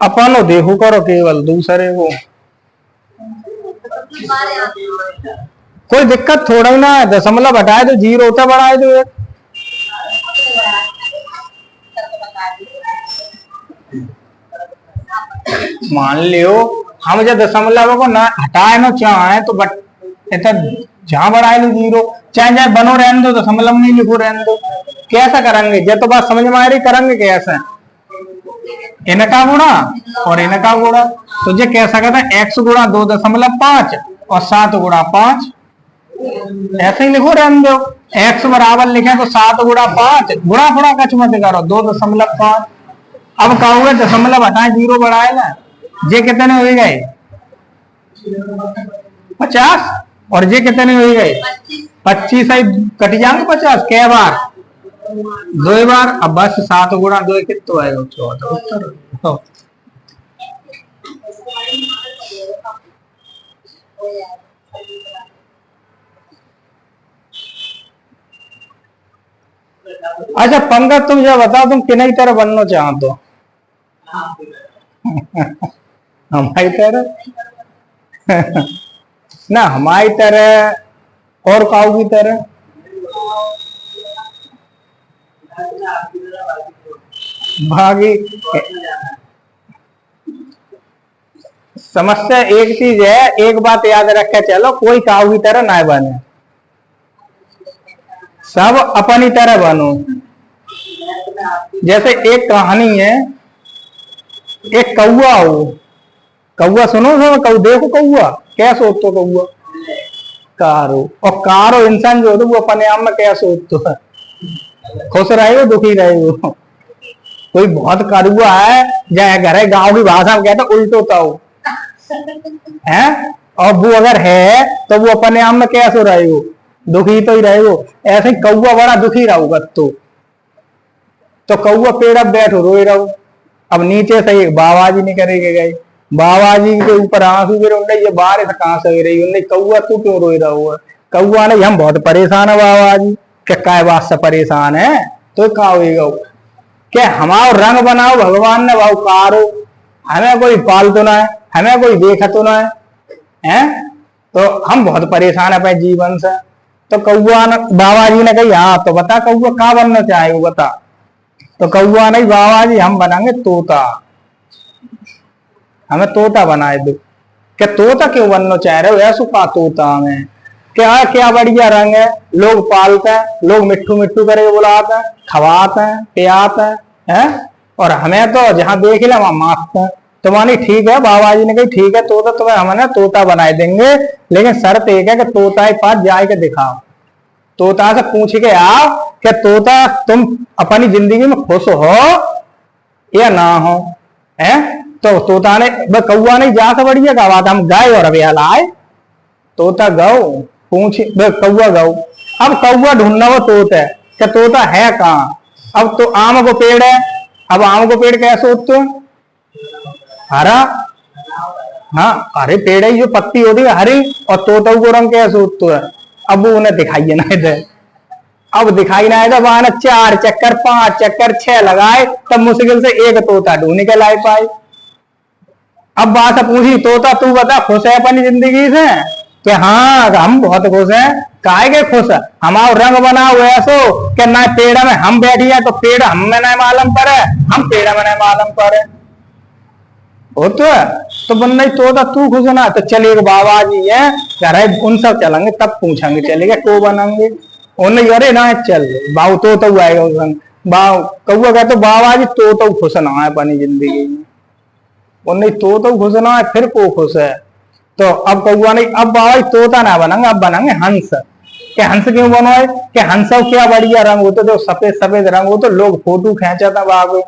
अपन देखो करो केवल दूसरे को कोई दिक्कत थोड़ा ही ना है। दशमलव हटाए तो 0 होता, बढ़ाए तो 1। मान लियो हम जब दशमलव को ना हटाए ना चाहे तो बट जहां बढ़ाए लो 0, चाहे चाहे बनो रहने दो दशमलव नहीं लिखो रहने दो। कैसा करेंगे जब तो बात समझ में आ रही, करेंगे कैसे इनका गुणा और इनका गुणा, तो ये कह सकता है x गुणा 2.5 और 7 गुणा 5, ऐसे ही लिखो रहने दो। x बराबर लिखे तो 7 गुणा 5, गुणा थोड़ा कच मत करो, 2.5। अब कहोगे दशमलव हटाए 0 बढ़ाएगा, ये कितने हो गए 50 और ये कितने हो गए 25, कट जाएंगे 50 कै बार 2 बार। अब बस 7 गुणा 2 कितना आएगा 14 उत्तर। अच्छा पंकज तुम ये बताओ तुम किन्हीं तरह बनना चाहो तो हमारी तरह ना हमारी तरह और काऊ की तरह। भागी समस्या एक चीज है, एक बात याद रख के चलो, कोई काऊ की तरह ना बने, सब अपनी तरह बनो। जैसे एक कहानी है, एक कौआ हो, कौआ सुनो कौ देखो कौआ क्या सोचतो कौआ कारो, और कारो इंसान जो है वो अपने आप में क्या सोचतो है, खुश रहे हो दुखी रहे हो। कोई बहुत कड़ुआ है जाए घर है, गांव की भाषा में कहते उल्टोता हो है, और वो अगर है तो वो अपने आप में कैसे रहे हो दुखी तो ही रहे हो। ऐसे ही कौआ बड़ा दुखी रहोगा तो कौआ पेड़ अब बैठो रोए रहो। अब नीचे से एक बाबा जी निकले गए, बाबा जी के ऊपर आंसू गिरे, उन्हें ये बारिश कहाँ से गिर रही, उन्हें कौआ तू क्यों रोए रहा हुआ। कौआ नहीं हम बहुत परेशान है बाबा जी, क्या बात से परेशान है तो कहा होगा क्या हमारा रंग बनाओ भगवान ने भाव कारो, हमें कोई पाल तो ना है, हमें कोई देखा तो ना है, तो हम बहुत परेशान है अपने जीवन से। तो कौआ बाबा जी ने कही हाँ तो बता कौआ कहाँ बनना चाहे वो बता। तो कौआ नहीं बाबा जी हम बनाएंगे तोता, हमें तोता बनाए दो। क्या तोता क्यों बनना चाह रहे हो, ऐसा का तोता हमें क्या क्या बढ़िया रंग है, लोग पालते हैं, लोग मिट्टू मिट्टू करके बुलाते हैं, खवाते हैं पियाते हैं, और हमें तो जहां देख ले वहां मारते हैं। तो मानी ठीक है, बाबा जी ने कही ठीक है तोता तुम्हें हमने तोता बनाए देंगे, लेकिन शर्त एक है कि तोता के पास जाए के दिखाओ, तोता से पूछ के आओ कि तोता तुम अपनी जिंदगी में खुश हो या ना हो है। तो तोता ने कौआ नहीं जा बढ़िया का बात हम गए और अभी आए, तोता गौ पूछ कौआ गौ। अब कौआ ढूंढना वो तोता है कि तोता है कहाँ। अब तो आम को पेड़ है, अब आम को पेड़ कैसे होते हरा, हाँ हरे पेड़ है जो पत्ती होती है हरी, और तोता को रंग कैसे होता है। अब वो उन्हें दिखाई ना दे, अब दिखाई ना आएगा वहां 4 चक्कर 5 चक्कर 6 लगाए तब मुश्किल से एक तोता ढूंढ के ला पाए। अब बात पूछी तोता तू बता खुश है अपनी जिंदगी से कि हाँ हम बहुत खुश हैं। काहे के खुश है, हमारा रंग बना हुआ ऐसो कि ना पेड़ में हम बैठी है तो पेड़ हमें नहीं मालूम पड़े, हम पेड़ में नहीं मालूम पड़े हो तो बन नहीं तोता तू खुश ना। तो चलिए बाबा जी है घर है उन सब चलेंगे तब पूछेंगे चलेगा को बनेंगे उन्हें अरे ना चल बाबू तो आएगा कौआ कहते तो बाबा जी तो खुश ना है अपनी जिंदगी में, उन्हें तो खुश ना है फिर को खुश है। तो अब कौआ नहीं, अब बाबा तोता ना बनेंगे, अब बनेंगे हंस। क्या हंस क्यों बनवाए कि हंस क्या बढ़िया रंग होते जो सफेद सफेद रंग हो तो लोग फोटो खींचाते बाबू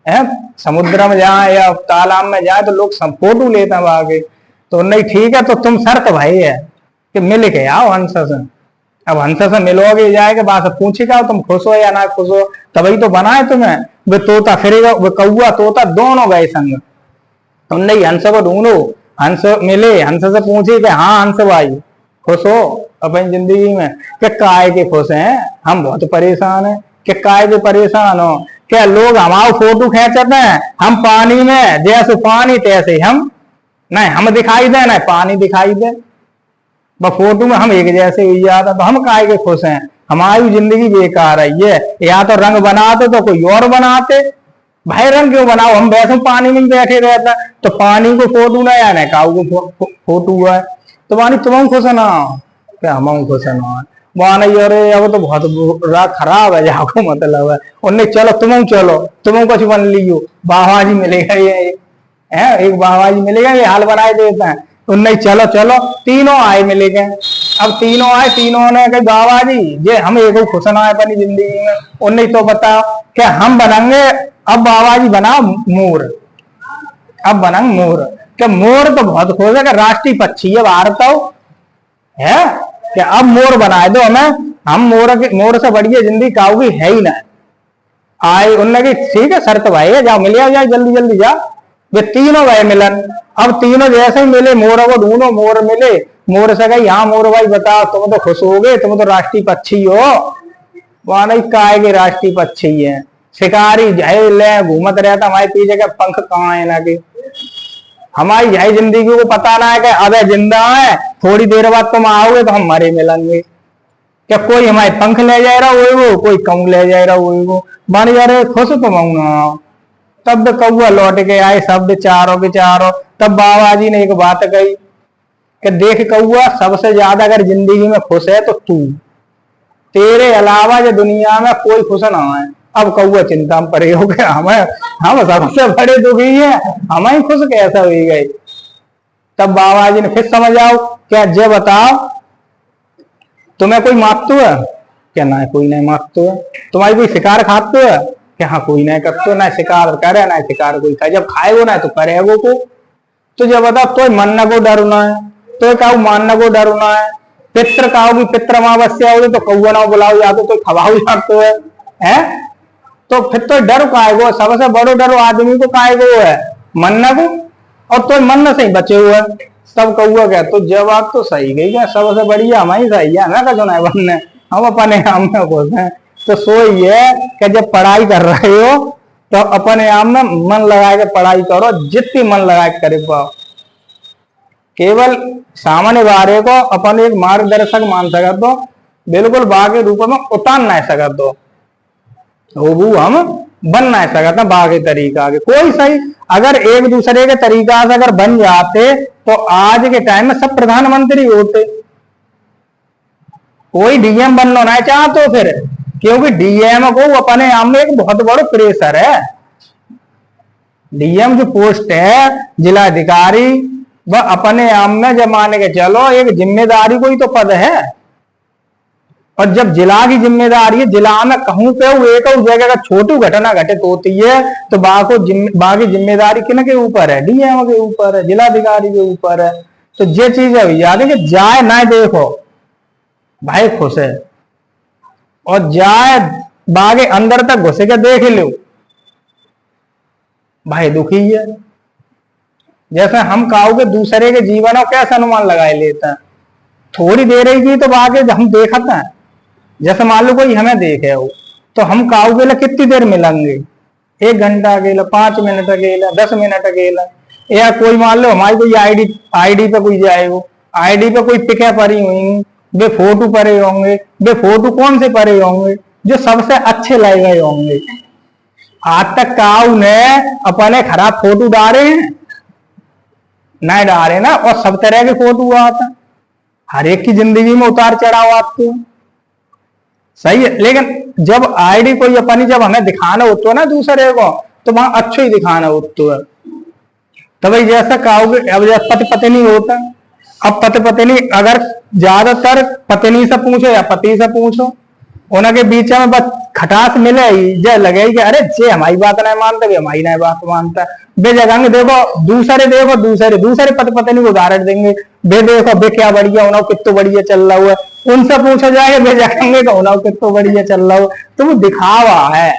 है, समुद्र में जाए या तालाब में जाए तो लोग सब फोटो लेते हैं बाबू। तो नहीं ठीक है तो तुम शर्त भाई है कि मिल के आओ हंस से। अब हंस से मिलोगे जाएगा बात पूछेगा तुम खुश हो या ना खुश हो, तभी तो बनाए तुम्हें। वे तोता फिरेगा वे कौआ तोता दोनों गए संग, तुम नहीं हंस को ढूंढो, हंस मिले हंस से पूछे कि हाँ हंस भाई खुश हो अपनी जिंदगी में कि काय के खुश हैं, हम बहुत परेशान हैं कि काय के परेशान हो। क्या लोग हमारा फोटो खींचते हैं, हम पानी में जैसे पानी तैसे हम नहीं, हम दिखाई दे ना पानी दिखाई दे, बस फोटो में हम एक जैसे हुई जाता तो हम काय के खुश हैं। हमारी जिंदगी बेकार है ये, या तो रंग बनाते तो कोई और बनाते, भाई रंग क्यों बनाओ, हम वैसे पानी में बैठे रहता तो पानी को फोटो ना या काऊ को फोटो है तो मानी तुम खुश ना क्या हम खुश ना। वहां नहीं, अरे अब तो बहुत बुरा खराब है जाको मतलब है। उन्हें चलो तुम कुछ बन लियो, बाबाजी मिलेगा ये है, एक बाबाजी मिलेगा ये हाल बनाए देता है। उन्हें चलो चलो तीनों आए मिले गए। अब तीनों आए, तीनों ने कहा बाबाजी ये हम एक खुश ना है अपनी जिंदगी में। उन्हें तो बताओ कि हम बनाएंगे, अब बाबाजी बनाओ मोर, अब बनाएंगे मोर। क्या मोर तो बहुत खुश है, राष्ट्रीय पक्षी है भारत है कि अब मोर बनाए दो हमें, हम मोर से बढ़िया जिंदगी काऊगी है ही ना। आए उनने ठीक है शर्त भाई है, जाओ मिल जाए जल्दी जल्दी जा। वे तीनों गए मिलन। अब तीनों जैसे ही मिले मोर को ढूंढो, मोर मिले। मोर से कही हाँ मोर भाई बताओ तुम तो खुश हो गए, तुम तो राष्ट्रीय पक्षी हो। वहां नहीं काय के राष्ट्रीय पक्षी है, शिकारी जाए ले घूमत रहता हमारे पीछे के पंख कहाँ है ना के। हमारी यही जिंदगी को पता ना है कि अबे जिंदा है, थोड़ी देर बाद तुम आओगे तो हम मरे मिलेंगे। क्या कोई हमारे पंख ले जाए रहा वो, कोई कहूं ले जाए रहा वो, बन जा रहे खुश तुम ना। तब कौआ लौट के आए शब्द चारों के चारों। तब बाबाजी ने एक बात कही कि देख कौआ, सबसे ज्यादा अगर जिंदगी में खुश है तो तू, तेरे अलावा जो दुनिया में कोई खुश ना है। अब कौआ चिंता में पड़े हो गया, हम सबसे बड़े दुखी है, हम ही खुश कैसा हो गए। तब बाबाजी ने फिर समझ आओ, क्या जे बताओ तुम्हें कोई मारतो है क्या? ना कोई नहीं मारतो है। तुम्हारी कोई शिकार खातो है क्या? हाँ कोई नहीं करतो, ना शिकार करे ना शिकार कोई खाए। जब खाएगो ना तो करेगो को। तो जब बताओ तो मानना को डरना है, तो काऊ मानना को डरना है। पित्र काऊ भी पित्र अमावस्या हो तो कौआ ना बुलाओ जाते तो खवाओ जाते है। तो फिर तो डर काएगो, सबसे बड़ो डर आदमी को काएगो है मरना को, और तो मरना से ही बचे हुए। तब कौआ क्या तो जवाब तो सही गई क्या, सबसे बढ़िया हमारी सही है ना कचो नहीं बनने, हम अपने आप में खुश हैं। तो सो ये कि जब पढ़ाई कर रहे हो तो अपने आप में मन लगा के पढ़ाई करो, जितनी मन लगा के करे पाओ। केवल सामान्य बारे को अपन एक मार्गदर्शक मान सका तो बिल्कुल बाकी रूप में उतार नहीं सका तो वो हम बन नहीं सकता बाकी तरीका के कोई सही। अगर एक दूसरे के तरीका से अगर बन जाते तो आज के टाइम में सब प्रधानमंत्री होते। कोई डीएम बनना नहीं चाहते तो फिर, क्योंकि डीएम को अपने आप में एक बहुत बड़ा प्रेशर है। डीएम जो पोस्ट है जिलाधिकारी, वह अपने आप में जब मान के चलो एक जिम्मेदारी कोई तो पद है। और जब जिला की जिम्मेदारी है, जिला में कहूं पे एक जगह अगर छोटी घटना घटित होती है तो बाकी जिम्मेदारी किन के ऊपर है? डीएम के ऊपर है, जिलाधिकारी के ऊपर है। तो ये चीज है याद है कि जाए ना देखो भाई खुश है, और जाए बागे अंदर तक घुसे के देख लो भाई दुखी है। जैसे हम कहो के दूसरे के जीवन को कैसे अनुमान लगाए लेता है, थोड़ी देर ही की तो बागे हम देखता है। जैसे मान लो कोई हमें देखे हो तो हम कहो गेला कितनी देर मिलेंगे, 1 घंटा अकेला, 5 मिनट अकेला, 10 मिनट अकेला। या कोई मान लो हमारी कोई आईडी पे कोई जाएगा, आईडी पे कोई पिके पड़ी हुई, वे फोटो पड़े होंगे, वे फोटो कौन से पड़े होंगे? जो सबसे अच्छे लगे गए होंगे। आज तक काऊ ने अपने खराब फोटो डाले हैं नहीं डाले ना, और सब तरह के फोटो आता, हर एक की जिंदगी में उतार चढ़ाव आते सही है। लेकिन जब आईडी कोई अपनी जब हमें दिखाना होता है ना दूसरे को, तो वहां अच्छे ही दिखाना होता है। तो भाई जैसा कहोगे अब जैसे पति पत्नी होता, अब पति पत्नी अगर ज्यादातर पत्नी से पूछो या पति से पूछो, उनके बीच में बस खटास मिले ही जे लगे कि अरे जे हमारी बात नहीं मानता, हमारी नहीं बात मानता। बे जगह देखो दूसरे पति पत्नी को उदाहरण देंगे, बे देखो बे क्या बढ़िया होना, कितना बढ़िया चल रहा हुआ। उनसे पूछा जाएगा बे जगेंगे कि होना कितना बढ़िया चल रहा हो, तो वो दिखावा है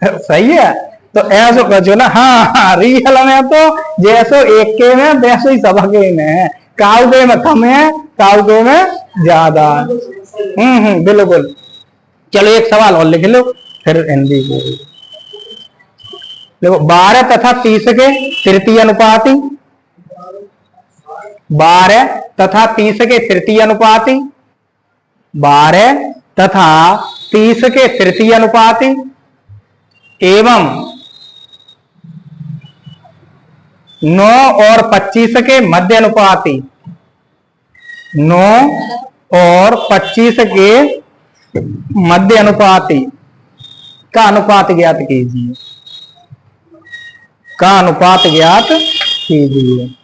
सही है। तो ऐसा कहो ना, हाँ रियल में तो जैसो एक के में वैसो ही सबके में, काउके में कम है काउके में ज्यादा। बिल्कुल। चलो एक सवाल और लिख लो फिर हिंदी को देखो। 12 तथा 30 के तृतीय अनुपाती, 12 तथा 30 के तृतीय अनुपाती, 12 तथा 30 के तृतीय अनुपाती एवं 9 और 25 के मध्य अनुपाती, 9 और 25 के मध्य अनुपाती का अनुपात ज्ञात कीजिए, का अनुपात ज्ञात कीजिए।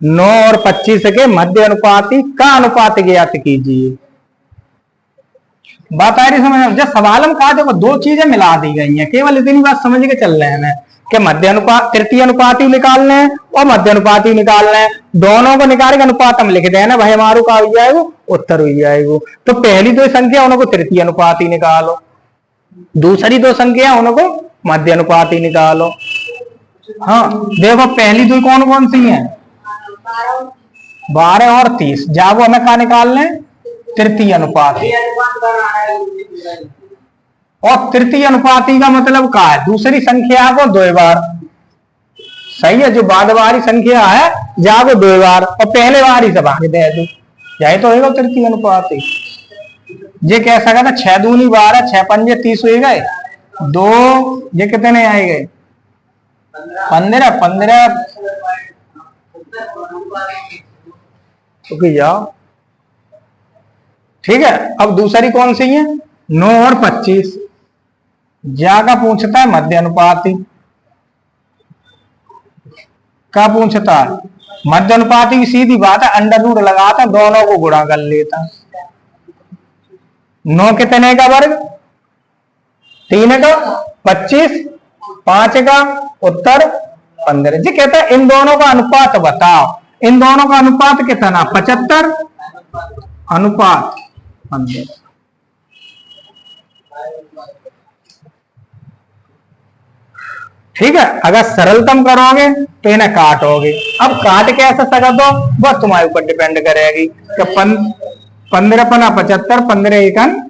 नौ और 25 के मध्य अनुपाती का अनुपात ज्ञात कीजिए। बात आ रही समझ? जब सवाल में कहा देखो दो चीजें मिला दी गई हैं, केवल इतनी बात समझ के चल रहे हैं कि मध्य अनुपात तृतीय अनुपाती निकालने हैं और मध्य अनुपाती निकालने हैं, दोनों को निकाल के अनुपात हम लिख देना भाई, हमारू का हो जाएगा उत्तर हो जाएगा। तो पहली दो संख्या उनको तृतीय अनुपाती निकालो, दूसरी दो संख्या उनको मध्य अनुपाती निकालो। हाँ देखो पहली दो कौन कौन सी हैं? 12 और 30। जाओ हमें क्या निकालने? तृतीय अनुपाती। और तृतीय अनुपाती का मतलब क्या है? दूसरी संख्या को 2 बार, सही है, जो बाद वाली संख्या है जाओ 2 बार और पहले बार ही सब आगे दे दो, यही तो होगा तृतीय अनुपाती। ये कह सकता था 6 दूनी 12, 6 पंजे 30 हो गए, 2 ये कितने आए गए? 15 जाओ, ठीक है। अब दूसरी कौन सी है? 9 और 25। जागा पूछता है मध्य अनुपाती, क्या पूछता है? मध्य अनुपाती की सीधी बात है, अंडर रूट लगाता, दोनों को गुणा कर लेता। 9 कितने का वर्ग? 3 का, 25, 5 का, उत्तर 15। जी कहता है इन दोनों का अनुपात बताओ, इन दोनों का अनुपात कितना? 75 अनुपात 15। ठीक है, अगर सरलतम करोगे तो इन्हें काटोगे। अब काट कैसे सकते हो वह तुम्हारे ऊपर डिपेंड करेगी कि 15 पना 75, 15 एकन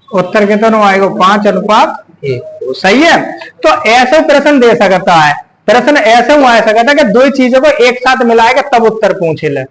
उत्तर कितना आएगा? 5 अनुपात 1। सही है। तो ऐसे प्रश्न दे सकता है, प्रश्न ऐसे हुआ सकता है कि दो चीजों को एक साथ मिलाएगा तब उत्तर पूछ ले।